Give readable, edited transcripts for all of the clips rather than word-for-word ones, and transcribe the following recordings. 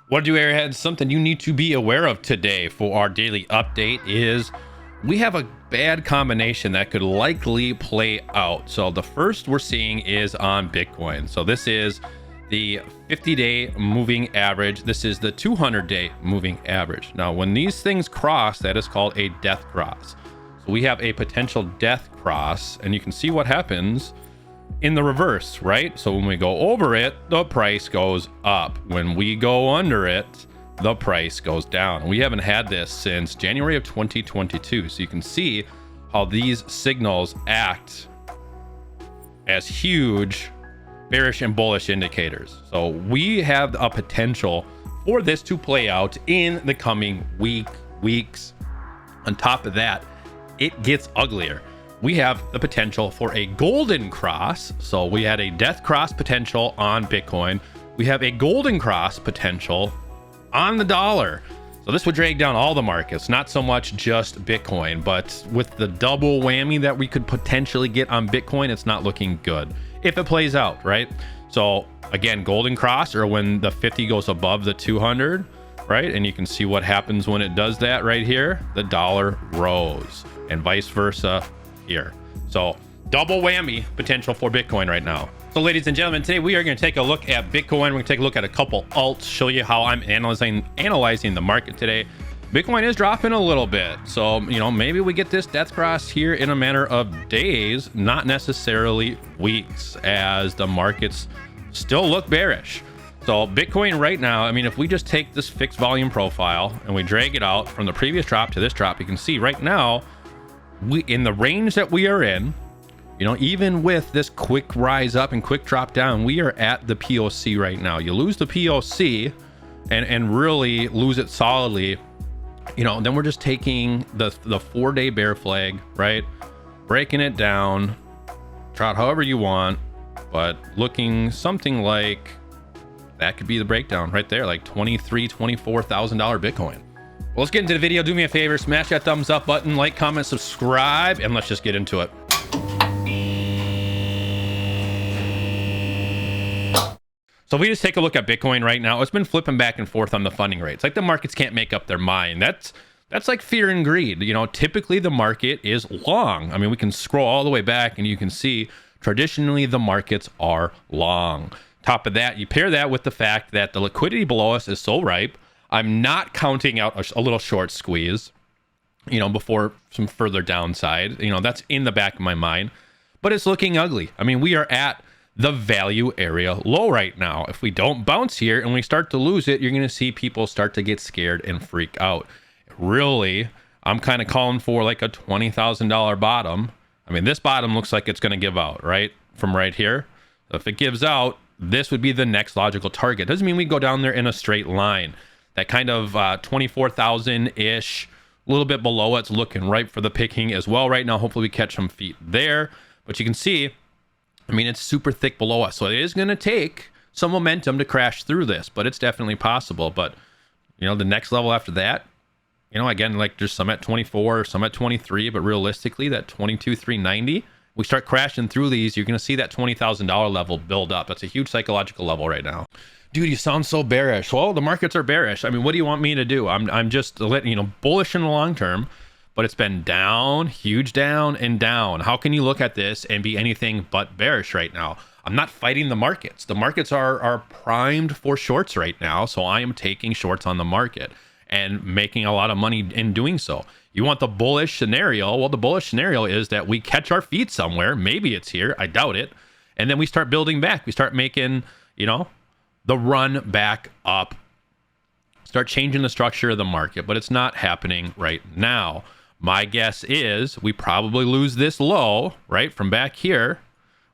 What to do, Aereheads? Something you need to be aware of today for our daily update is we have a bad combination that could likely play out. So the first we're seeing is on Bitcoin. So this is the 50-day moving average. This is the 200-day moving average. Now, when these things cross, that is called a death cross. So we have a potential death cross, and you can see what happens in the reverse, right? So when we go over it, the price goes up. When we go under it, the price goes down. We haven't had this since January of 2022. So you can see how these signals act as huge bearish and bullish indicators. So we have a potential for this to play out in the coming weeks. On top of that, it gets uglier. We have the potential for a golden cross. So we had a death cross potential on Bitcoin. We have a golden cross potential on the dollar. So this would drag down all the markets, not so much just Bitcoin, but with the double whammy that we could potentially get on Bitcoin, it's not looking good if it plays out, right? So again, golden cross, or when the 50 goes above the 200, right? And you can see what happens when it does that right here. The dollar rose, and vice versa here. So double whammy potential for Bitcoin right now. So ladies and gentlemen, today we are going to take a look at Bitcoin. We're going to take a look at a couple alts, show you how I'm analyzing the market today. Bitcoin is dropping a little bit. So, maybe we get this death cross here in a matter of days, not necessarily weeks, as the markets still look bearish. So Bitcoin right now, if we just take this fixed volume profile and we drag it out from the previous drop to this drop, you can see right now, in the range that we are in, even with this quick rise up and quick drop down, we are at the POC right now. You lose the POC and really lose it solidly, then we're just taking the 4-day bear flag, right? Breaking it down, trot however you want, but looking something like that could be the breakdown right there, like $23,000, $24,000 Bitcoin. Well, let's get into the video. Do me a favor, smash that thumbs up button, like, comment, subscribe, and let's just get into it. So if we just take a look at Bitcoin right now, it's been flipping back and forth on the funding rates. Like the markets can't make up their mind. That's like fear and greed. Typically the market is long. We can scroll all the way back and you can see traditionally the markets are long. Top of that, you pair that with the fact that the liquidity below us is so ripe. I'm not counting out a little short squeeze, before some further downside. That's in the back of my mind, but it's looking ugly. We are at the value area low right now. If we don't bounce here and we start to lose it, you're going to see people start to get scared and freak out. Really, I'm kind of calling for like a $20,000 bottom. This bottom looks like it's going to give out, right? From right here. So if it gives out, this would be the next logical target. Doesn't mean we go down there in a straight line. That kind of 24,000-ish, a little bit below it's looking ripe for the picking as well right now. Hopefully we catch some feet there. But you can see, it's super thick below us. So it is going to take some momentum to crash through this, but it's definitely possible. But, the next level after that, again, like there's some at 24, some at 23, but realistically that 22,390, we start crashing through these, you're going to see that $20,000 level build up. That's a huge psychological level right now. Dude, you sound so bearish. Well, the markets are bearish. What do you want me to do? I'm just letting bullish in the long term, but it's been down, huge down and down. How can you look at this and be anything but bearish right now? I'm not fighting the markets. The markets are primed for shorts right now, so I am taking shorts on the market and making a lot of money in doing so. You want the bullish scenario? Well, the bullish scenario is that we catch our feet somewhere. Maybe it's here. I doubt it. And then we start building back. We start making, the run back up, start changing the structure of the market, but it's not happening right now. My guess is we probably lose this low, right? From back here,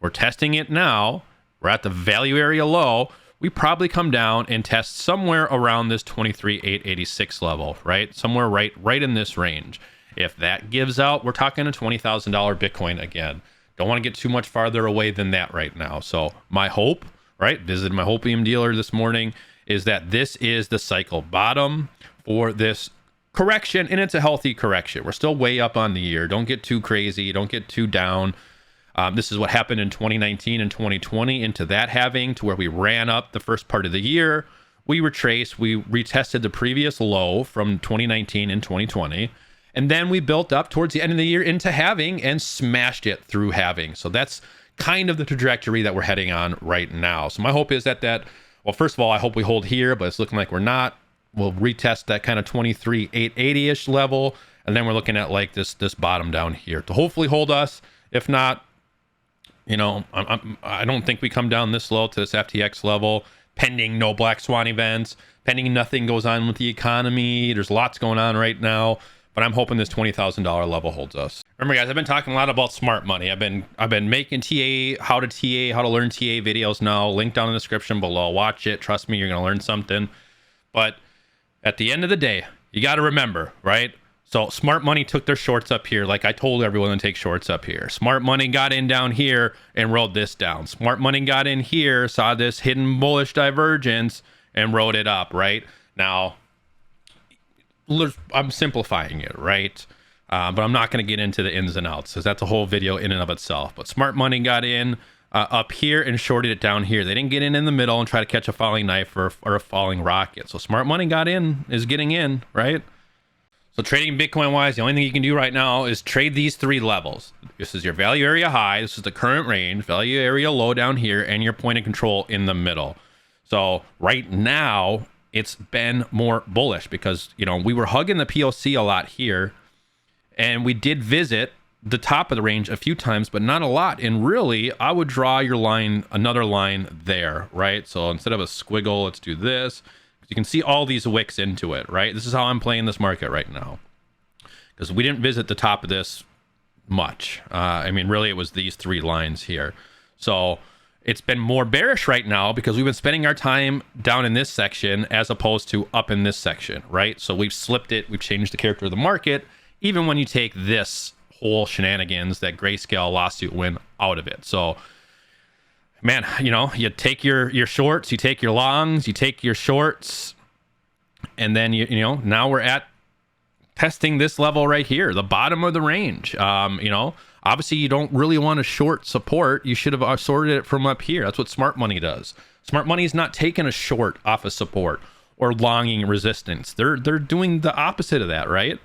we're testing it now. We're at the value area low. We probably come down and test somewhere around this 23,886 level, right? Somewhere right in this range. If that gives out, we're talking a $20,000 Bitcoin again. Don't want to get too much farther away than that right now. So my hope, right, visited my hopium dealer this morning, is that this is the cycle bottom for this correction, and it's a healthy correction. We're still way up on the year. Don't get too crazy. Don't get too down. This is what happened in 2019 and 2020 into that halving, to where we ran up the first part of the year, we retraced, we retested the previous low from 2019 and 2020. And then we built up towards the end of the year into halving and smashed it through halving. So that's kind of the trajectory that we're heading on right now. So my hope is that well, first of all, I hope we hold here, but it's looking like we're not. We'll retest that kind of 23,880-ish level. And then we're looking at like this bottom down here to hopefully hold us. If not, you know, I don't think we come down this low to this FTX level, pending no black swan events, pending nothing goes on with the economy. There's lots going on right now, but I'm hoping this $20,000 level holds us. Remember, guys, I've been talking a lot about smart money. I've been making how to learn TA videos now. Link down in the description below. Watch it. Trust me, you're gonna learn something. But at the end of the day, you got to remember, right? So smart money took their shorts up here. Like I told everyone to take shorts up here. Smart money got in down here and rode this down. Smart money got in here, saw this hidden bullish divergence and rode it up, right? Now, I'm simplifying it, right? But I'm not going to get into the ins and outs because that's a whole video in and of itself. But smart money got in up here and shorted it down here. They didn't get in the middle and try to catch a falling knife or a falling rocket. So smart money got in, is getting in, right? So trading Bitcoin wise, the only thing you can do right now is trade these three levels. This is your value area high. This is the current range, value area low down here, and your point of control in the middle. So right now it's been more bullish because, you know, we were hugging the POC a lot here and we did visit the top of the range a few times, but not a lot. And really, I would draw your line, another line there, right? So instead of a squiggle, let's do this. You can see all these wicks into it, right? This is how I'm playing this market right now because we didn't visit the top of this much. I mean, really, it was these three lines here. So it's been more bearish right now because we've been spending our time down in this section as opposed to up in this section, right? So we've slipped it. We've changed the character of the market, even when you take this whole shenanigans, that grayscale lawsuit win out of it. So man, you know, you take your shorts, you take your longs, you take your shorts, and then you know, now we're at testing this level right here, the bottom of the range. You know, obviously you don't really want to short support. You should have sorted it from up here. That's what smart money does. Smart money is not taking a short off of support or longing resistance. They're doing the opposite of that, right?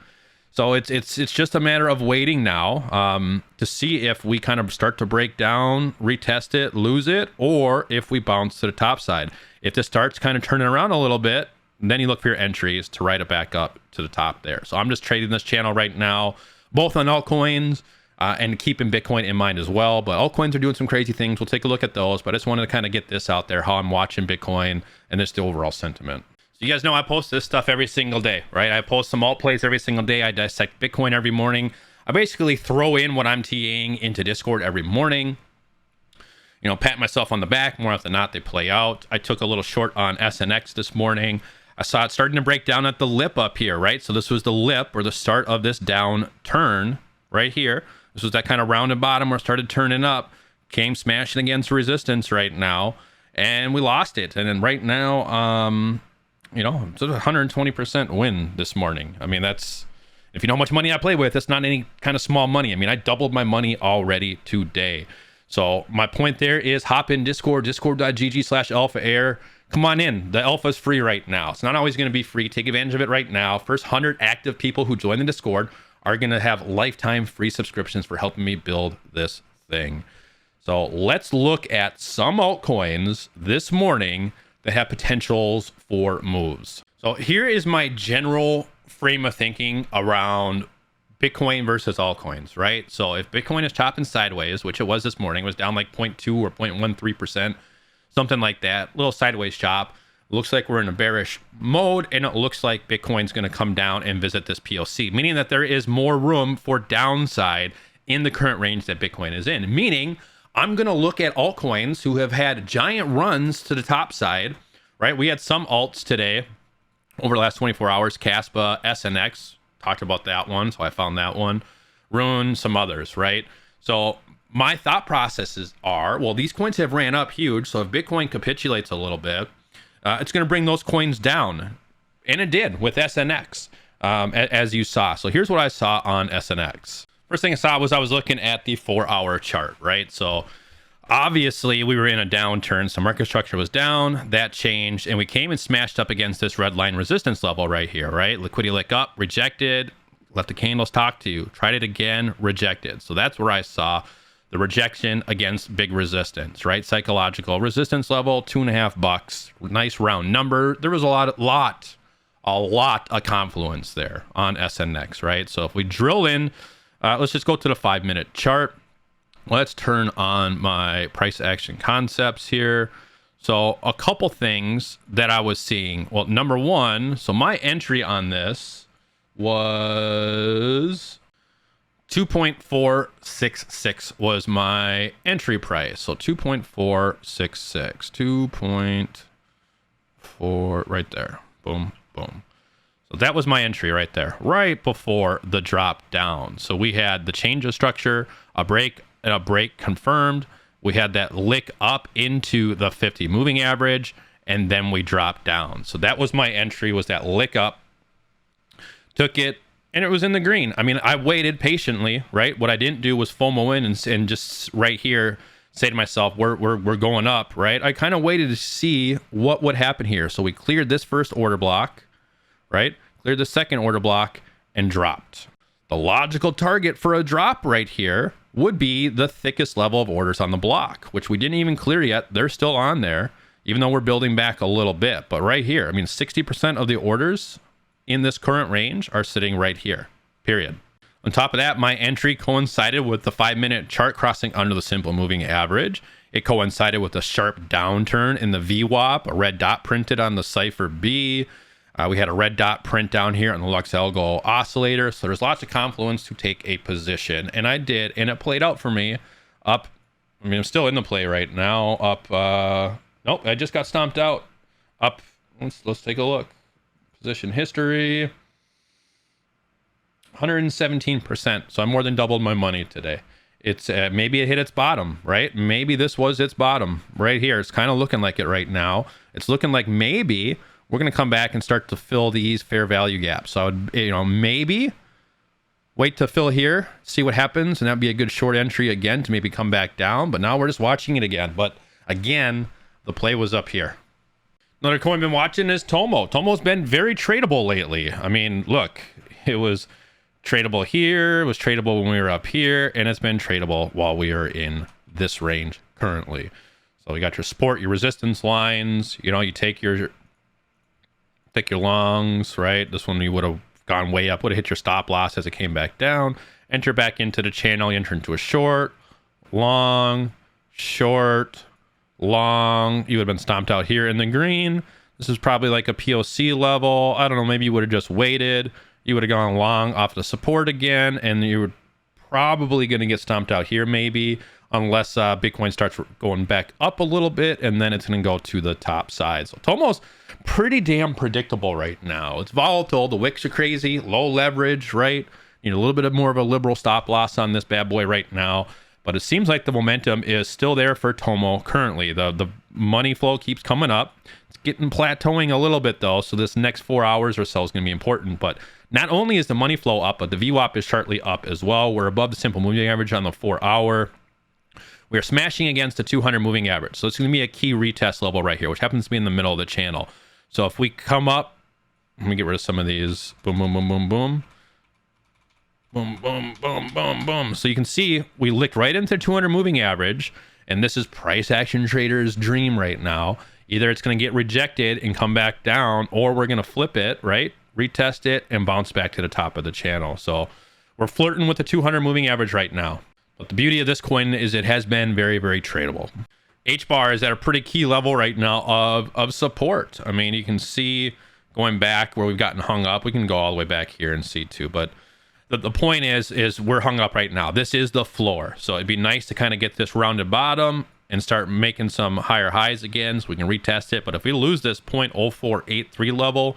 So it's just a matter of waiting now to see if we kind of start to break down, retest it, lose it, or if we bounce to the top side. If this starts kind of turning around a little bit, then you look for your entries to ride it back up to the top there. So I'm just trading this channel right now, both on altcoins and keeping Bitcoin in mind as well. But altcoins are doing some crazy things. We'll take a look at those. But I just wanted to kind of get this out there, how I'm watching Bitcoin and just the overall sentiment. You guys know I post this stuff every single day, right? I post some alt plays every single day. I dissect Bitcoin every morning. I basically throw in what I'm TAing into Discord every morning. You know, pat myself on the back. More often than not, they play out. I took a little short on SNX this morning. I saw it starting to break down at the lip up here, right? So this was the lip or the start of this down turn right here. This was that kind of rounded bottom where it started turning up, came smashing against resistance right now, and we lost it. And then right now, you know, it's a 120% win this morning. I mean, that's, if you know how much money I play with, it's not any kind of small money. I mean, I doubled my money already today. So my point there is hop in Discord, discord.gg/Alpha Aere. Come on in. The alpha is free right now. It's not always going to be free. Take advantage of it right now. First 100 active people who join the Discord are going to have lifetime free subscriptions for helping me build this thing. So let's look at some altcoins this morning that have potentials for moves. So here is my general frame of thinking around Bitcoin versus altcoins, right? So if Bitcoin is chopping sideways, which it was this morning, it was down like 0.2 or 0.13%, something like that, little sideways chop. Looks like we're in a bearish mode, and it looks like Bitcoin's going to come down and visit this POC, meaning that there is more room for downside in the current range that Bitcoin is in, meaning I'm going to look at altcoins who have had giant runs to the top side, right? We had some alts today over the last 24 hours, Caspa, SNX, talked about that one, so I found that one, Rune, some others, right? So my thought processes are, well, these coins have ran up huge, so if Bitcoin capitulates a little bit, it's going to bring those coins down, and it did with SNX, as you saw. So here's what I saw on SNX. First thing I saw was I was looking at the 4-hour chart, right? So Obviously, we were in a downturn, so market structure was down. That changed, and we came and smashed up against this red line resistance level right here, right? Liquidity lick up, rejected, let the candles talk to you. Tried it again, rejected. So that's where I saw the rejection against big resistance, right? Psychological resistance level, $2.50. Nice round number. There was a lot of confluence there on SNX, right? So if we drill in, let's just go to the 5-minute chart. Let's turn on my price action concepts here. So a couple things that I was seeing. Well, number one, so my entry on this was 2.466 was my entry price. So 2.466, 2.4 right there. Boom, boom. So that was my entry right there, right before the drop down. So we had the change of structure, a break confirmed. We had that lick up into the 50 moving average, and then we dropped down. So that was my entry, was that lick up. Took it, and it was in the green. I mean, I waited patiently, right? What I didn't do was FOMO in and just right here say to myself, we're going up, right? I kind of waited to see what would happen here. So we cleared this first order block, right? Cleared the second order block and dropped. The logical target for a drop right here would be the thickest level of orders on the block, which we didn't even clear yet. They're still on there, even though we're building back a little bit. But right here, I mean, 60% of the orders in this current range are sitting right here, period. On top of that, my entry coincided with the 5-minute chart crossing under the simple moving average. It coincided with a sharp downturn in the VWAP, a red dot printed on the Cipher B. We had a red dot print down here on the Lux Algo oscillator. So there's lots of confluence to take a position. And I did, and it played out for me up. I mean, I'm still in the play right now. Up, nope, I just got stomped out. Up, let's take a look. Position history, 117%. So I more than doubled my money today. It's maybe it hit its bottom, right? Maybe this was its bottom right here. It's kind of looking like it right now. It's looking like maybe we're going to come back and start to fill these fair value gaps. So I would, maybe wait to fill here, see what happens, and that'd be a good short entry again to maybe come back down. But now we're just watching it again. But again, the play was up here. Another coin I've been watching is TOMO. TOMO's been very tradable lately. I mean, look, it was tradable here, it was tradable when we were up here, and it's been tradable while we are in this range currently. So you got your support, your resistance lines, you take your longs, right? This one you would have gone way up, would have hit your stop loss as it came back down. Enter back into the channel, you enter into a short, long, short, long. You would have been stomped out here in the green. This is probably like a POC level. I don't know, maybe you would have just waited. You would have gone long off the support again, and you were probably going to get stomped out here maybe, unless Bitcoin starts going back up a little bit, and then it's going to go to the top side. So TOMO's pretty damn predictable right now. It's volatile. The wicks are crazy, low leverage, right? A little bit of more of a liberal stop loss on this bad boy right now. But it seems like the momentum is still there for TOMO currently. The money flow keeps coming up. It's getting plateauing a little bit though. So this next 4 hours or so is going to be important. But not only is the money flow up, but the VWAP is sharply up as well. We're above the simple moving average on the 4 hour. We're smashing against the 200 moving average. So it's going to be a key retest level right here, which happens to be in the middle of the channel. So if we come up, let me get rid of some of these. Boom, boom, boom, boom, boom. Boom, boom, boom, boom, boom. So you can see we licked right into 200 moving average, and this is price action traders' dream right now. Either it's going to get rejected and come back down, or we're going to flip it, right? Retest it and bounce back to the top of the channel. So we're flirting with the 200 moving average right now. But the beauty of this coin is it has been very, very tradable. HBAR is at a pretty key level right now of support. I mean, you can see going back where we've gotten hung up. We can go all the way back here and see too, but the point is we're hung up right now. This is the floor. So it'd be nice to kind of get this rounded bottom and start making some higher highs again so we can retest it. But if we lose this 0.0483 level,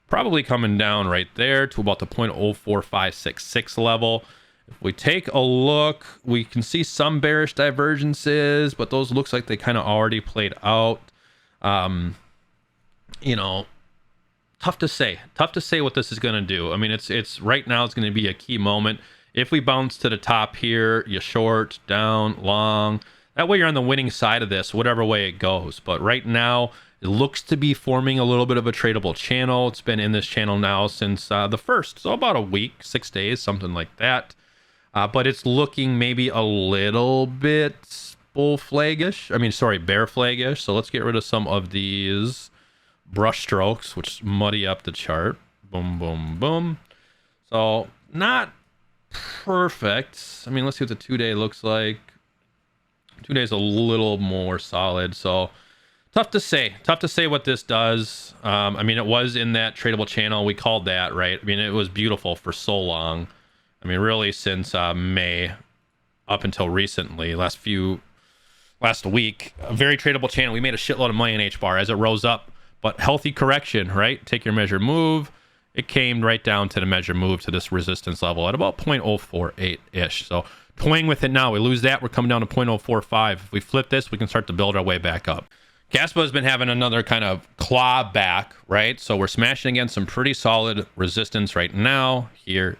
probably coming down right there to about the 0.04566 level. If we take a look, we can see some bearish divergences, but those looks like they kind of already played out. Tough to say what this is going to do. I mean, it's right now it's going to be a key moment. If we bounce to the top here, you short, down, long, That way you're on the winning side of this, whatever way it goes. But right now, it looks to be forming a little bit of a tradable channel. It's been in this channel now since the first, so about a week, 6 days, something like that. But it's looking maybe a little bit bull flaggish. I mean, sorry, bear flaggish. So let's get rid of some of these brush strokes, which muddy up the chart. Boom, boom, boom. So not perfect. I mean, let's see what the 2-day looks like. 2 days a little more solid. So tough to say what this does. I mean, it was in that tradable channel. We called that, right? I mean, it was beautiful for so long. I mean, really since May up until recently, last week, a very tradable channel. We made a shitload of money in HBAR as it rose up, but healthy correction, right? Take your measure move. It came right down to the measure move to this resistance level at about 0.048-ish. So toying with it now, we lose that, we're coming down to 0.045. If we flip this, we can start to build our way back up. KASPA has been having another kind of claw back, right? So we're smashing against some pretty solid resistance right now, here.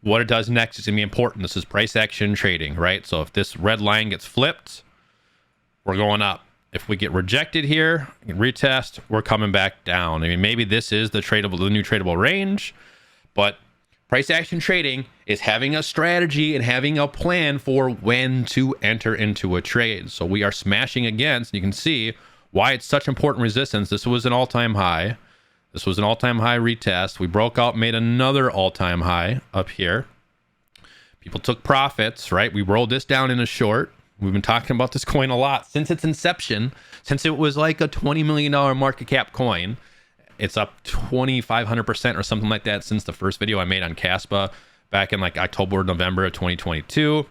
What it does next is going to be important. This is price action trading, right? So if this red line gets flipped, we're going up. If we get rejected here, retest, we're coming back down. I mean, maybe this is the new tradable range, but price action trading is having a strategy and having a plan for when to enter into a trade. So we are smashing against, and you can see why it's such important resistance. This was an all-time high. This was an all-time high retest. We broke out, made another all-time high up here. People took profits, right? We rolled this down in a short. We've been talking about this coin a lot since its inception, since it was like a $20 million market cap coin. It's up 2,500% or something like that since the first video I made on KASPA back in like October or November of 2022.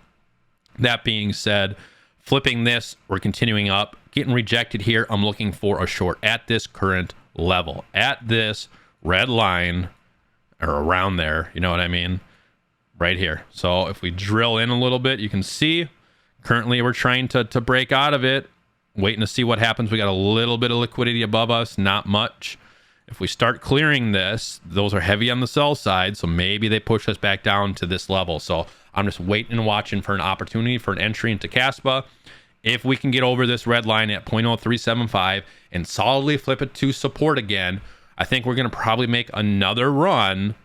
That being said, flipping this, we're continuing up, getting rejected here. I'm looking for a short at this current level, at this red line or around there, you know what I mean, right here. So if we drill in a little bit, you can see currently we're trying to break out of it, waiting to see what happens. We got a little bit of liquidity above us, not much. If we start clearing this, those are heavy on the sell side, so maybe they push us back down to this level. So I'm just waiting and watching for an opportunity for an entry into KASPA. If we can get over this red line at 0.0375 and solidly flip it to support again, I think we're going to probably make another run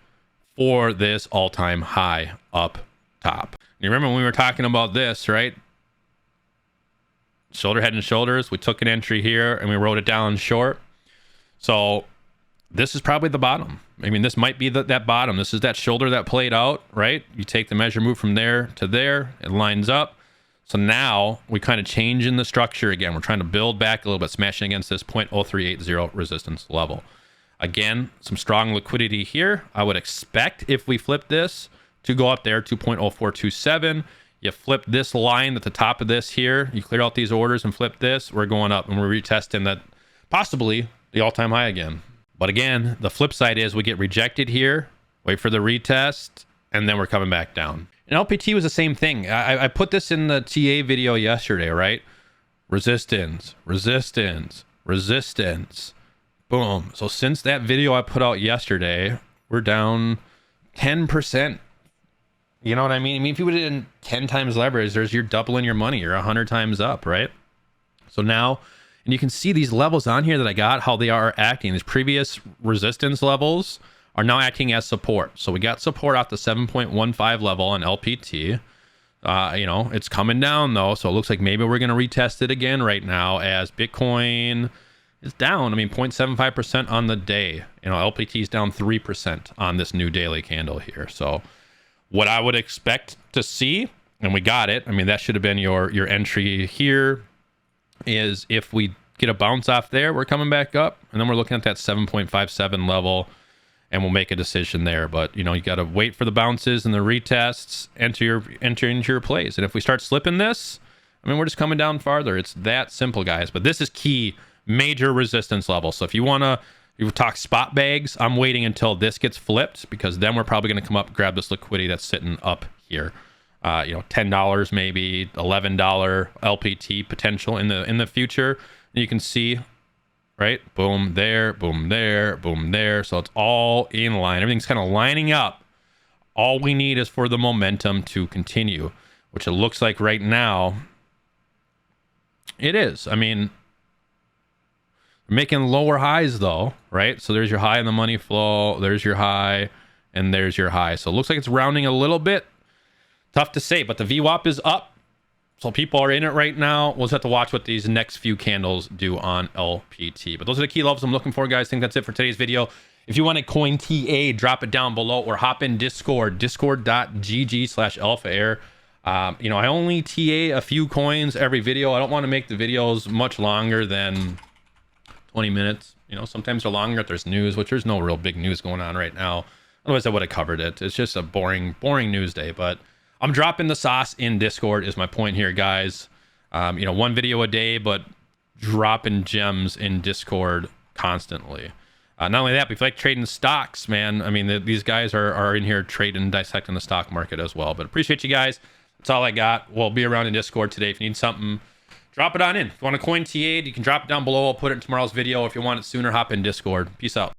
for this all-time high up top. You remember when we were talking about this, right? Shoulder, head, and shoulders. We took an entry here and we wrote it down short. So this is probably the bottom. I mean, this might be that bottom. This is that shoulder that played out, right? You take the measure move from there to there. It lines up. So now we kind of change in the structure again. We're trying to build back a little bit, smashing against this 0.0380 resistance level. Again, some strong liquidity here. I would expect if we flip this to go up there to 0.0427. You flip this line at the top of this here. You clear out these orders and flip this. We're going up and we're retesting that, possibly the all-time high again. But again, the flip side is we get rejected here, wait for the retest, and then we're coming back down. And LPT was the same thing. I put this in the TA video yesterday, right? Resistance, resistance, resistance. Boom. So since that video I put out yesterday, we're down 10%. You know what I mean? I mean, if you put it in 10 times leverage, you're doubling your money. You're 100 times up, right? So now, and you can see these levels on here that I got, how they are acting. These previous resistance levels are now acting as support. So we got support off the 7.15 level on LPT. You know, it's coming down though. So it looks like maybe we're going to retest it again right now as Bitcoin is down. I mean, 0.75% on the day. You know, LPT is down 3% on this new daily candle here. So what I would expect to see, and we got it. I mean, that should have been your entry here, is if we get a bounce off there, we're coming back up. And then we're looking at that 7.57 level. And we'll make a decision there. But, you know, you got to wait for the bounces and the retests, enter into your plays. And if we start slipping this, I mean, we're just coming down farther. It's that simple, guys. But this is key, major resistance level. So if you want to, you talk spot bags, I'm waiting until this gets flipped, because then we're probably going to come up, grab this liquidity that's sitting up here. You know, $10 maybe, $11 LPT potential in the future. And you can see, right? Boom there, boom there, boom there. So it's all in line. Everything's kind of lining up. All we need is for the momentum to continue, which it looks like right now It is. I mean, making lower highs though, right? So there's your high in the money flow, there's your high, and there's your high. So it looks like it's rounding a little bit. Tough to say, but the VWAP is up. So people are in it right now. We'll just have to watch what these next few candles do on LPT. But those are the key levels I'm looking for, guys. I think that's it for today's video. If you want a coin TA, drop it down below or hop in Discord, discord.gg/Alpha Aere. You know, I only TA a few coins every video. I don't want to make the videos much longer than 20 minutes. You know, sometimes they're longer if there's news, which there's no real big news going on right now. Otherwise, I would have covered it. It's just a boring news day, but I'm dropping the sauce in Discord is my point here, guys. You know, one video a day, but dropping gems in Discord constantly. Not only that, but if you like trading stocks, man, I mean, these guys are in here trading, dissecting the stock market as well. But appreciate you guys. That's all I got. We'll be around in Discord today. If you need something, drop it on in. If you want a coin TA, you can drop it down below. I'll put it in tomorrow's video. If you want it sooner, hop in Discord. Peace out.